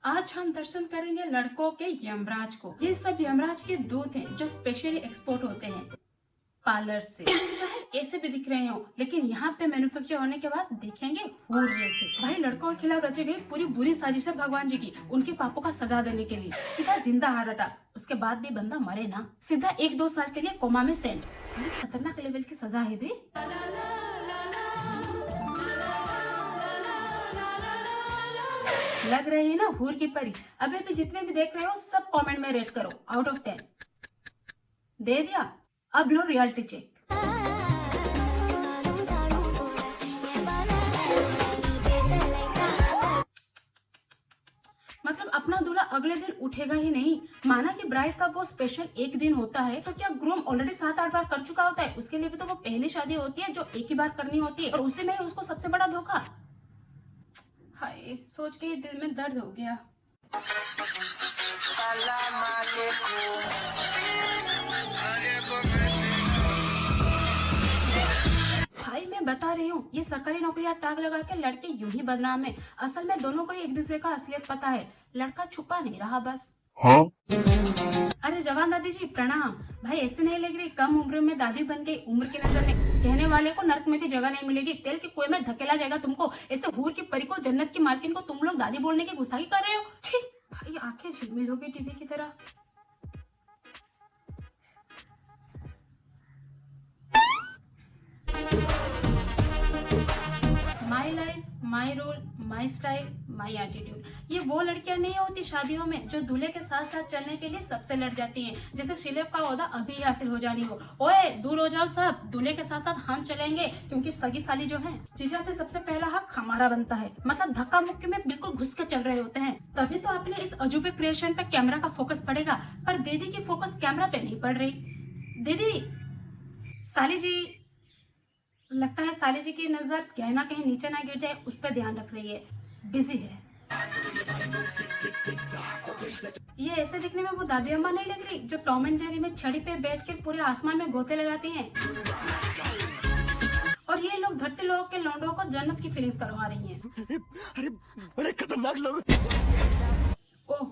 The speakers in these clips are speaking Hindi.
आज हम दर्शन करेंगे लड़कों के यमराज को। ये सब यमराज के दूत हैं जो स्पेशली एक्सपोर्ट होते हैं पार्लर से। चाहे कैसे भी दिख रहे हो, लेकिन यहाँ पे मैन्युफैक्चर होने के बाद दिखेंगे हूर जैसे। भाई लड़कों के खिलाफ रची गई पूरी बुरी साजिश है भगवान जी की, उनके पापों का सजा देने के लिए। सीधा जिंदा हार्ट अटैक, उसके बाद भी बंदा मरे ना, सीधा 1-2 साल के लिए कोमा में सेंट। बड़ी खतरनाक लेवल की सजा है भी। लग रही है ना हूर की परी। अभी भी जितने भी देख रहे हो सब कमेंट में रेट करो आउट ऑफ 10। दे दिया, अब लो रियलिटी चेक। मतलब अपना दूल्हा अगले दिन उठेगा ही नहीं। माना कि ब्राइड का वो स्पेशल एक दिन होता है, तो क्या ग्रूम ऑलरेडी 7-8 बार कर चुका होता है? उसके लिए भी तो वो पहली शादी होती है जो एक ही बार करनी होती है, और उसी में उसको सबसे बड़ा धोखा। हाय, सोच के ही दिल में दर्द हो गया। भाई मैं बता रही हूँ, ये सरकारी नौकरियां टाग लगा के लड़के यूं ही बदनाम है। असल में दोनों को एक दूसरे का असलियत पता है, लड़का छुपा नहीं रहा बस। हाँ? अरे जवान दादी जी प्रणाम। भाई ऐसे नहीं लग रही, कम उम्र में दादी बन गई। उम्र की नजर में कहने वाले को नर्क में भी जगह नहीं मिलेगी, तेल के कुएं में धकेला जाएगा तुमको। ऐसे हूर की परी को, जन्नत की मालकिन को तुम लोग दादी बोलने की गुस्ताखी कर रहे हो। छी भाई, आंखें झिलमिल होगी टीवी की तरह। My life, my rule, my style, my attitude. ये वो लड़कियां नहीं होती शादियों में जो दूल्हे के साथ साथ चलने के लिए सबसे लड़ जाती हैं, जैसे शिलेफ का ओहदा अभी ही हासिल हो जानी हो। ओए दूर हो जाओ सब, दूल्हे के साथ साथ हम चलेंगे, क्योंकि सगी साली जो है जीजा पे सबसे पहला हक हमारा बनता है। मतलब धक्का मुक्की में बिल्कुल घुस के चल रहे होते हैं, तभी तो अपने इस अजूबे क्रिएशन पे कैमरा का फोकस पड़ेगा। पर दीदी की फोकस कैमरा पे नहीं पड़ रही। दीदी, साली जी, लगता है साली जी की नजर गहना कहीं नीचे ना गिर जाए, उस पर ध्यान रख रही है, बिजी है। ये ऐसे दिखने में वो दादी अम्मा नहीं लग रही जो टॉम एंड जेरी में छड़ी पे बैठ कर पूरे आसमान में गोते लगाती हैं, और ये लोग धरती लोगों के लौंडों को जन्नत की फीलिंग्स करवा रही हैं। अरे बड़े खतरनाक लोग। ओह,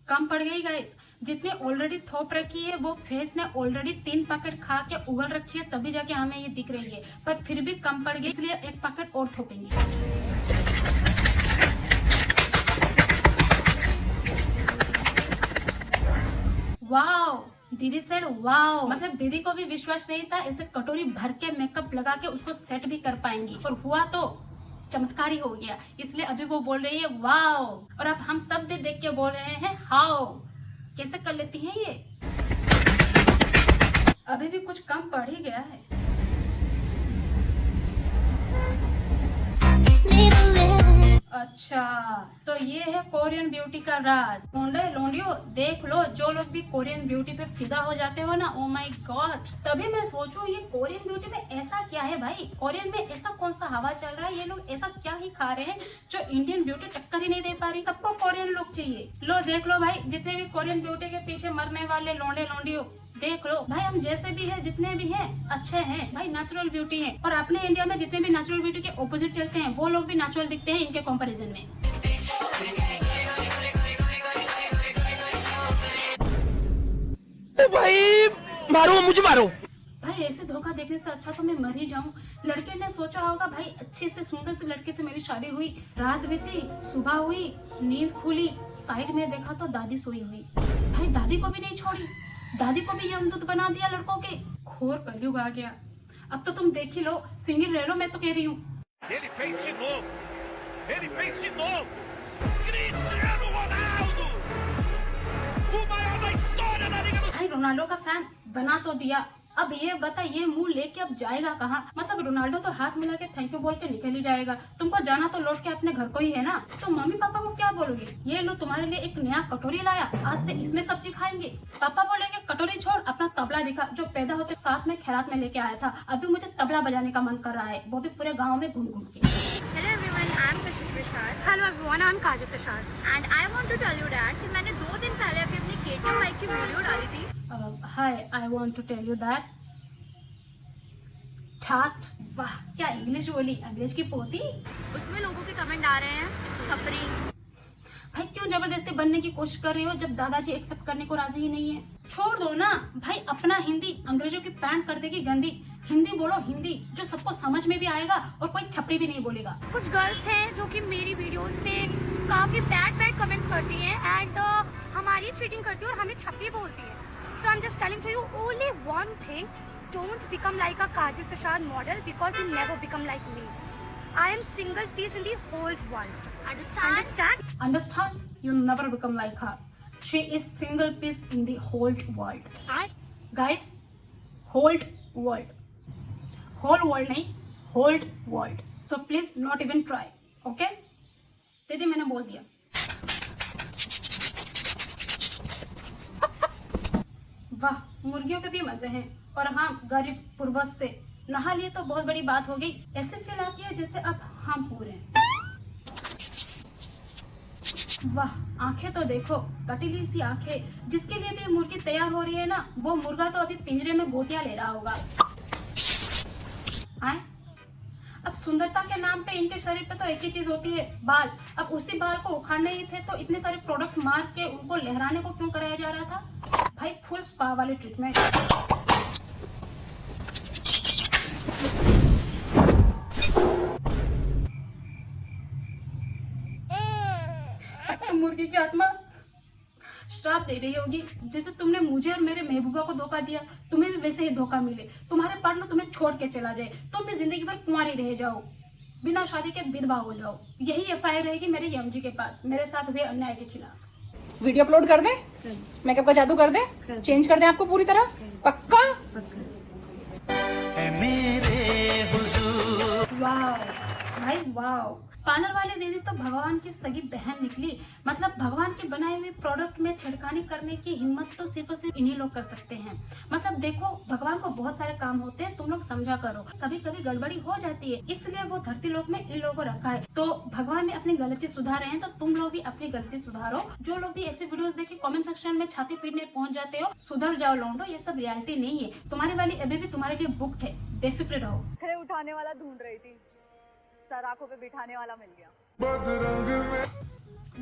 कम पड़ गई गाइस। जितने ऑलरेडी थोप रखी है, वो फेस ने ऑलरेडी 3 पैकेट खा के उगल रखी है, तभी जाके हमें ये दिख रही है। पर फिर भी कम पड़ गई, इसलिए 1 पैकेट और थोपेंगे। वाओ, दीदी सेड वाओ। मतलब दीदी को भी विश्वास नहीं था ऐसे कटोरी भर के मेकअप लगा के उसको सेट भी कर पाएंगी, और हुआ तो चमत्कार ही हो गया। इसलिए अभी वो बोल रही है वाओ, और अब हम सब भी देख के बोल रहे हैं हाओ। कैसे कर लेती हैं ये? अभी भी कुछ कम पड़ ही गया है। अच्छा, तो ये है कोरियन ब्यूटी का राज। लोंडे लोंडियो देख लो, जो लोग भी कोरियन ब्यूटी पे फिदा हो जाते हो ना, ओ माय गॉड। तभी मैं सोचूं ये कोरियन ब्यूटी में ऐसा क्या है भाई? कोरियन में ऐसा कौन सा हवा चल रहा है? ये लोग ऐसा क्या ही खा रहे हैं जो इंडियन ब्यूटी टक्कर ही नहीं दे पा रही? सबको कोरियन लुक चाहिए। लो देख लो भाई, जितने भी कोरियन ब्यूटी के पीछे मरने वाले लोंडे लोंडियो देख लो भाई, हम जैसे भी है, जितने भी हैं अच्छे हैं भाई, नेचुरल ब्यूटी है। और अपने इंडिया में जितने भी नेचुरल ब्यूटी के ऑपोजिट चलते हैं, वो लोग भी नेचुरल दिखते हैं इनके कंपैरिजन में। भाई मारो, मुझे मारो। भाई ऐसे धोखा देखने से अच्छा तो मैं मर ही जाऊं। लड़के ने सोचा होगा भाई, अच्छे से सुंदर से लड़के से मेरी शादी हुई, रात बीती, सुबह हुई, नींद खुली, साइड में देखा तो दादी सोई हुई। भाई दादी को भी नहीं छोड़ी, दादी को भी यमदूत बना दिया लड़कों के। घोर कलयुग आ गया। अब तो तुम देख ही लो, सिंगल रह लो, मैं तो कह रही हूँ। Ele fez de novo. Ele fez de novo. Cristiano Ronaldo. O maior da história da Liga do... भाई रोनाल्डो का फैन बना तो दिया, अब ये बता ये मुंह लेके अब जाएगा कहाँ? मतलब रोनाल्डो तो हाथ मिला के थैंक यू बोल के निकल ही जाएगा। तुमको जाना तो लौट के अपने घर को ही है ना, तो मम्मी पापा को क्या बोलोगे? ये लो तुम्हारे लिए एक नया कटोरी लाया, आज से इसमें सब्जी खाएंगे। पापा बोलेंगे कटोरी छोड़, अपना तबला दिखा, जो पैदा होते साथ में खैरात में लेके आया था। अभी मुझे तबला बजाने का मन कर रहा है, वो भी पूरे गाँव में घूम घूम के। Hello everyone, I am Kashish Prasad. Hello everyone, I'm Kajal Prasad. And I want to tell you that कि मैंने 2 दिन पहले अभी अपनी KTM बाइक की वीडियो डाली थी। Hi, I want to tell you that छाट, वाह क्या इंग्लिश बोली, अंग्रेज की पोती। उसमें लोगों के कमेंट आ रहे हैं छपरी। भाई क्यों क्यों जबरदस्ती बनने की कोशिश कर रही हो जब दादाजी एक्सेप्ट करने को राजी ही नहीं है? छोड़ दो ना भाई, अपना हिंदी अंग्रेजों की पैंट कर देगी गंदी। हिंदी बोलो, हिंदी जो सबको समझ में भी आएगा और कोई छपरी भी नहीं बोलेगा। कुछ गर्ल्स हैं जो कि मेरी वीडियोस में काफ़ी बैड कमेंट्स करती हैं एंड हमारी चीटिंग करती है और हमें छपरी बोलती है। So I am just telling to you only one thing, don't become like a Kajal Prasad model because you never become like me. I am single piece in the whole world. Understand? Understand? You never become like her. She is single piece in the whole world. Guys, whole world. Whole world नहीं, whole world. So please not even try. Okay? दीदी मैंने बोल दिया। वाह, मुर्गियों के भी मजे हैं। और हाँ, गरीब पूर्वज से नहा लिए तो बहुत बड़ी बात हो गई। ऐसे फील आती है जैसे अब हम हो रहे हैं। वाह, आंखें तो देखो, कटीली सी आंखें। जिसके लिए भी मुर्गी तैयार हो रही है ना, वो मुर्गा तो अभी पिंजरे में गोतियां ले रहा होगा। आए? अब सुंदरता के नाम पे इनके शरीर पे तो एक ही चीज होती है, बाल। अब उसी बाल को उखाड़ने ही थे तो इतने सारे प्रोडक्ट मार के उनको लहराने को क्यों कराया जा रहा था? भाई फुल स्पा वाले ट्रीटमेंट। मुर्गी की आत्मा श्राप दे रही होगी, जैसे तुमने मुझे और मेरे महबूबा को धोखा दिया, तुम्हें भी वैसे ही धोखा मिले। तुम्हारे पार्टनर तुम्हें छोड़ के चला जाए, तुम भी जिंदगी भर कुंवारी रह जाओ, बिना शादी के विधवा हो जाओ। यही एफआईआर रहेगी मेरे यमजी के पास मेरे साथ हुए अन्याय के खिलाफ। वीडियो अपलोड कर दें, मेकअप का जादू कर दें, चेंज कर दें आपको पूरी तरह, पक्का? वाह भाई वाह, पार्लर वाले दीदी तो भगवान की सगी बहन निकली। मतलब भगवान के बनाए हुए प्रोडक्ट में छिड़कानी करने की हिम्मत तो सिर्फ और सिर्फ इन्हीं लोग कर सकते हैं। मतलब देखो, भगवान को बहुत सारे काम होते हैं, तुम लोग समझा करो। कभी कभी गड़बड़ी हो जाती है, इसलिए वो धरती लोक में इन लोगों को रखा है। तो भगवान ने अपनी गलती सुधारे हैं, तो तुम लोग भी अपनी गलती सुधारो। जो लोग भी ऐसे वीडियोस देख के कमेंट सेक्शन में छाती पीटने पहुंच जाते हो, सुधर जाओ लौंडो, ये सब रियलिटी नहीं है। तुम्हारी वाली अभी भी तुम्हारे लिए बुक्ड है, बेफिक्र रहो। खड़े उठाने वाला ढूंढ रही थी, सर आंखों पे बिठाने वाला मिल गया।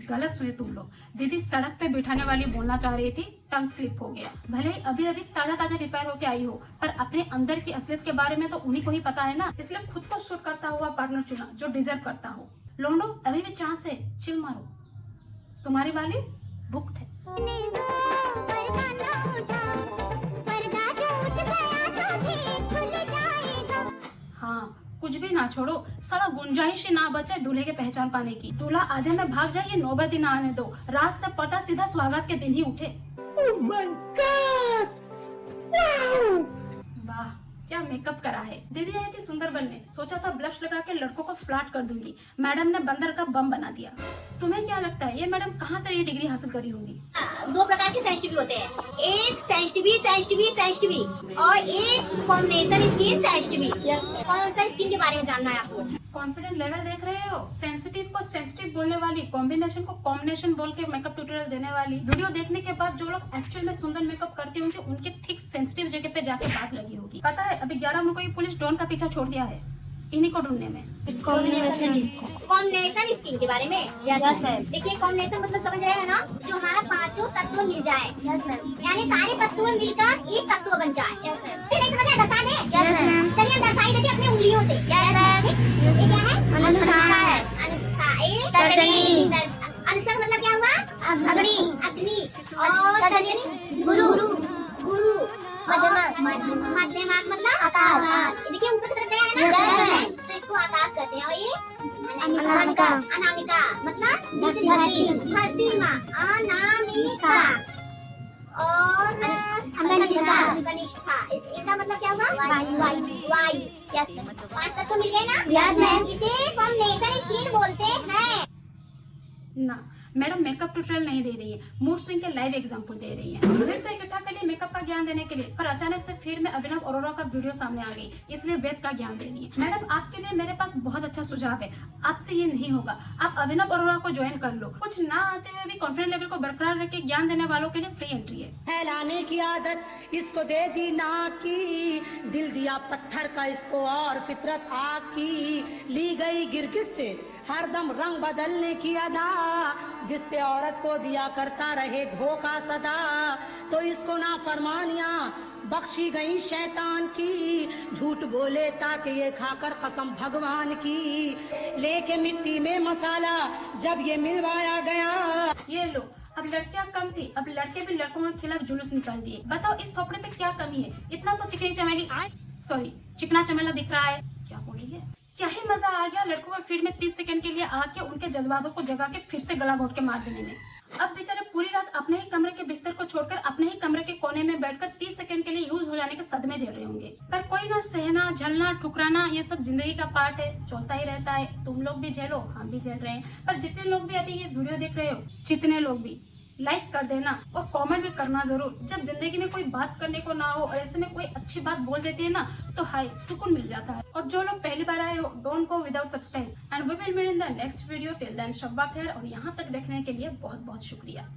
गलत सुने तुम लोग, दीदी सड़क पे बिठाने वाली बोलना चाह रही थी, टंग स्लिप हो गया। भले ही अभी अभी ताजा रिपेयर होके आई हो, पर अपने अंदर की असलियत के बारे में तो उन्हीं को ही पता है ना। इसलिए खुद को सूट करता हुआ पार्टनर चुना जो डिजर्व करता हो। लोंडो अभी भी चांस है, चिल मारो, तुम्हारी वाली बुक्ड है। हाँ, कुछ भी ना छोड़ो, सारा गुंजाइश ही ना बचे दूल्हे के पहचान पाने की। दूल्हा आधे में भाग जाए, ये नौबत ही ना आने दो। रात से पटा सीधा स्वागत के दिन ही उठे। Oh my God! Wow! वाह, क्या मेकअप करा है। दीदी आई थी सुंदर बनने, सोचा था ब्लश लगा के लड़कों को फ्लैट कर दूंगी। मैडम ने बंदर का बम बना दिया। तुम्हें क्या लगता है ये मैडम कहाँ से ये डिग्री हासिल करी होंगी? दो प्रकार के सेंसिटिव होते हैं, एक सेंसिटिव और एक कॉम्बिनेशन स्किन सेंसिटिव। कौन सा स्किन के बारे में जानना है आपको? कॉन्फिडेंट लेवल देख रहे हो? सेंसिटिव को सेंसिटिव बोलने वाली, कॉम्बिनेशन को कॉम्बिनेशन बोल के मेकअप ट्यूटोरियल देने वाली। वीडियो देखने के बाद जो लोग एक्चुअल में सुंदर मेकअप करते होंगे, उनके ठीक सेंसिटिव जगह पे जाके बात लगी होगी। पता है अभी 11 मिनट को ये पुलिस ड्रोन का पीछा छोड़ दिया है इन्हीं को ढूंढने में। कॉम्बिनेशन स्किन के बारे में? Yes ma'am. देखिए कॉम्बिनेशन मतलब समझ रहे हैं ना, जो हमारा पांचों तत्व मिल जाए। Yes ma'am. यानी सारे तत्व मिलकर एक तत्व बन जाए। Yes ma'am. फिर नहीं समझ आया, दर्शा दें? Yes ma'am. चलिए हम दर्शाई देते अपनी उंगलियों से। Yes ma'am. ये क्या है? अनुष्ठा है। अनुष्ठा एक अनुष्ठा मतलब क्या हुआ? अग्नि और गुरु मध्यमार्ग मतलब आकाश। देखिए ऊपर की तरफ गया है ना, तो इसको आकाश कहते हैं। और ये अनामिका मतलब धरती माँ, अनामिका। और कनिष्ठा, इसका मतलब क्या हुआ? वायु। यस, 5 तत्व मिल गए ना? Yes ma'am. इसे कॉम्बिनेशन स्किन बोलते हैं ना। मैडम मेकअप ट्यूटोरियल नहीं दे रही है, मूड स्विंग के लाइव एग्जांपल दे रही है। फिर तो इकट्ठा कर लिए मेकअप का ज्ञान देने के लिए, पर अचानक से फीड में अभिनव अरोरा का वीडियो सामने आ गई, इसलिए वेद का ज्ञान दे रही है। मैडम आपके लिए मेरे पास बहुत अच्छा सुझाव है, आपसे ये नहीं होगा, आप अभिनव अरोरा को ज्वाइन कर लो। कुछ ना आते हुए भी कॉन्फिडेंस लेवल को बरकरार रख के ज्ञान देने वालों के लिए फ्री एंट्री है। फैलाने की आदत इसको दे दी ना की, दिल दिया पत्थर का इसको और फितरत आग की, ली गई गिरगिट से हरदम रंग बदलने की अदा, जिससे औरत को दिया करता रहे धोखा सदा। तो इसको ना फरमानियाँ बख्शी गई शैतान की, झूठ बोले ताकि ये खाकर कसम भगवान की। लेके मिट्टी में मसाला जब ये मिलवाया गया। ये लो, अब लड़कियां कम थी, अब लड़के भी लड़कों के खिलाफ जुलूस निकाल दिए। बताओ इस थोपड़े पे क्या कमी है? इतना तो चिकना चमेला दिख रहा है। क्या बोल रही है? क्या ही मजा आ गया लड़कों के फीड में 30 सेकंड के लिए आके उनके जज्बातों को जगा के फिर से गला घोट के मार देने में। अब बेचारे पूरी रात अपने ही कमरे के बिस्तर को छोड़कर अपने ही कमरे के कोने में बैठकर 30 सेकंड के लिए यूज हो जाने के सदमे झेल रहे होंगे। पर कोई ना, सहना, झलना, ठुकराना ये सब जिंदगी का पार्ट है, चलता ही रहता है। तुम लोग भी झेलो, हम भी झेल रहे हैं। पर जितने लोग भी अभी ये वीडियो देख रहे हो, जितने लोग भी लाइक कर देना और कमेंट भी करना जरूर। जब जिंदगी में कोई बात करने को ना हो और ऐसे में कोई अच्छी बात बोल देती है ना, तो हाय सुकून मिल जाता है। और जो लोग पहली बार आए हो, don't go without subscribe and we will meet in the next video. Till then शब्बा खैर, और यहाँ तक देखने के लिए बहुत बहुत शुक्रिया।